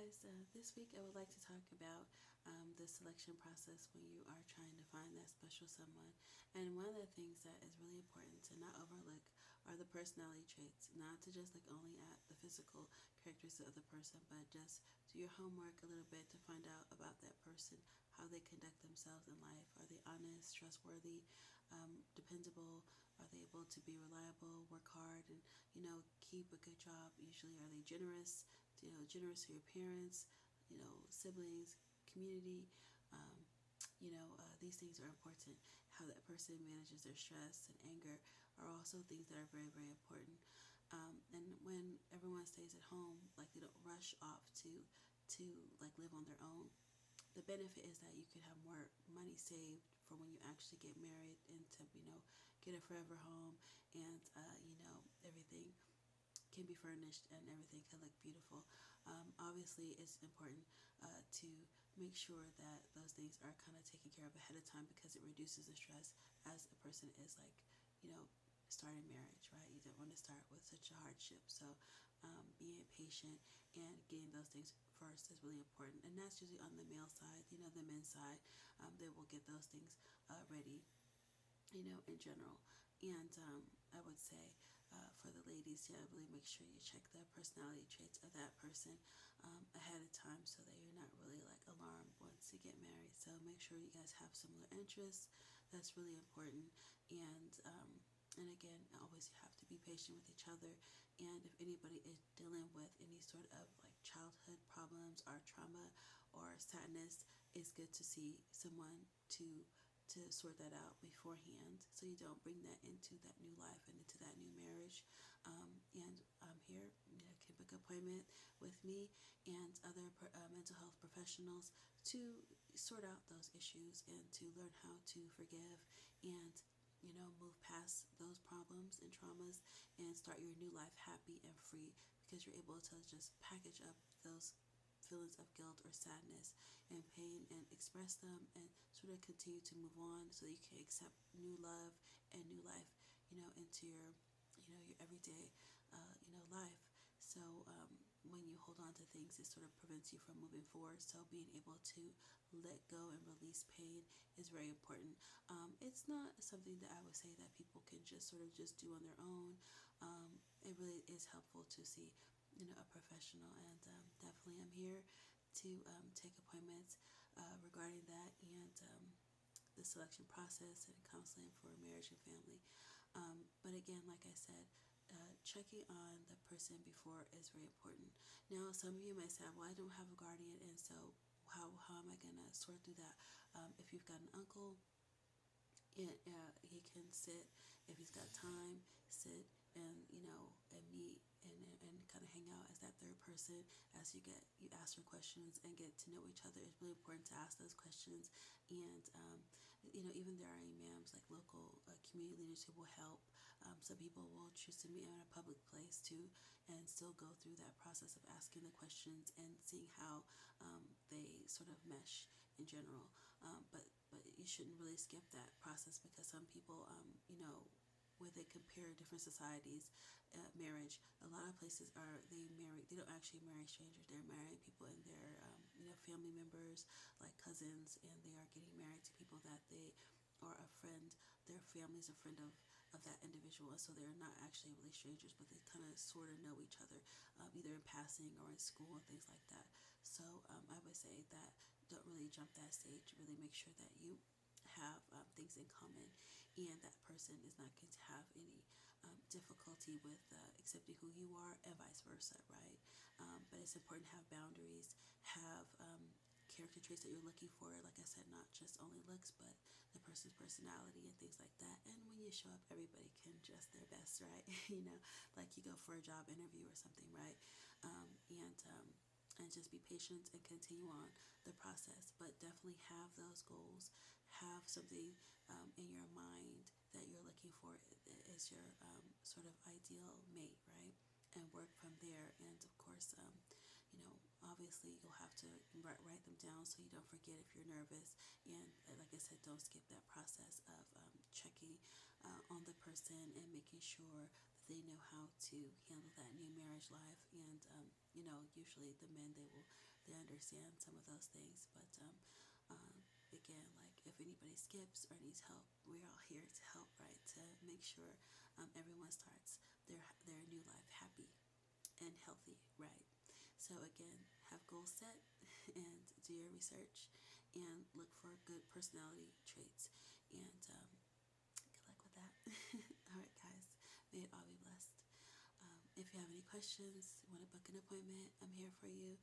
guys, this week I would like to talk about the selection process when you are trying to find that special someone. And one of the things that is really important to not overlook are the personality traits, not to just look only at the physical characteristics of the person, but just do your homework a little bit to find out about that person, how they conduct themselves in life. Are they honest, trustworthy, dependable? Are they able to be reliable, work hard, and keep a good job? Usually, are they generous? Generous to your parents, siblings, community. Um, these things are important. How that person manages their stress and anger are also things that are very, very important. And when everyone stays at home, like they don't rush off to like live on their own. The benefit is that you can have more money saved for when you actually get married and to get a forever home and everything can be furnished and everything can look beautiful. Obviously, it's important to make sure that those things are kind of taken care of ahead of time because it reduces the stress as a person is like, you know, starting marriage, right? You don't want to start with such a hardship. So, being patient and getting those things first is really important. And that's usually on the male side, the men's side, they will get those things ready in general. And I would say for the ladies, yeah, really make sure you check the personality traits of that person ahead of time so that you're not really like alarmed once you get married. So make sure you guys have similar interests. That's really important. And again, always you have to be patient with each other. And if anybody is dealing with any sort of like childhood problems or trauma or sadness, it's good to see someone to sort that out beforehand so you don't bring that into that new life and into that new marriage. And I'm here, can book an appointment with me and other mental health professionals to sort out those issues and to learn how to forgive and move past those problems and traumas and start your new life happy and free because you're able to just package up those feelings of guilt or sadness and pain and express them and sort of continue to move on so that you can accept new love and new life, into your everyday, life. So when you hold on to things, it sort of prevents you from moving forward. So being able to let go and release pain is very important. It's not something that I would say that people can just sort of just do on their own. It really is helpful to see a professional, and definitely I'm here to take appointments regarding that and the selection process and counseling for marriage and family. But again, like I said, checking on the person before is very important. Now, some of you might say, well, I don't have a guardian, and so how am I going to sort through that? If you've got an uncle, he can sit if he's got time, sit and and meet and kind of hang out as that third person as you ask her questions and get to know each other. It's really important to ask those questions and even there are imams like local community leaders who will help. Some people will choose to meet in a public place too and still go through that process of asking the questions and seeing how they sort of mesh in general. But you shouldn't really skip that process because some people, where they compare different societies, marriage. A lot of places they don't actually marry strangers. They're marrying people in their family members, like cousins, and they are getting married to people that they are a friend. Their family is a friend of that individual, and so they're not actually really strangers, but they kind of sort of know each other, either in passing or in school and things like that. So I would say that don't really jump that stage. Really make sure that you have things in common and that person is not going to have any difficulty with accepting who you are and vice versa, right? But it's important to have boundaries, have character traits that you're looking for. Like I said, not just only looks, but the person's personality and things like that. And when you show up, everybody can dress their best, right? Like you go for a job interview or something, right? And just be patient and continue on the process. But definitely have those goals, have something in your mind that you're looking for is your sort of ideal mate, right? And work from there. And of course, obviously you'll have to write them down so you don't forget if you're nervous. And like I said, don't skip that process of checking on the person and making sure that they know how to handle that new marriage life. And usually the men, they will they understand some of those things. But again, like if anybody skips or needs help, we're all here to help, right? To make sure everyone starts their new life happy and healthy, right? So again, have goals set and do your research and look for good personality traits. And good luck with that. All right, guys. May it all be blessed. If you have any questions, want to book an appointment, I'm here for you.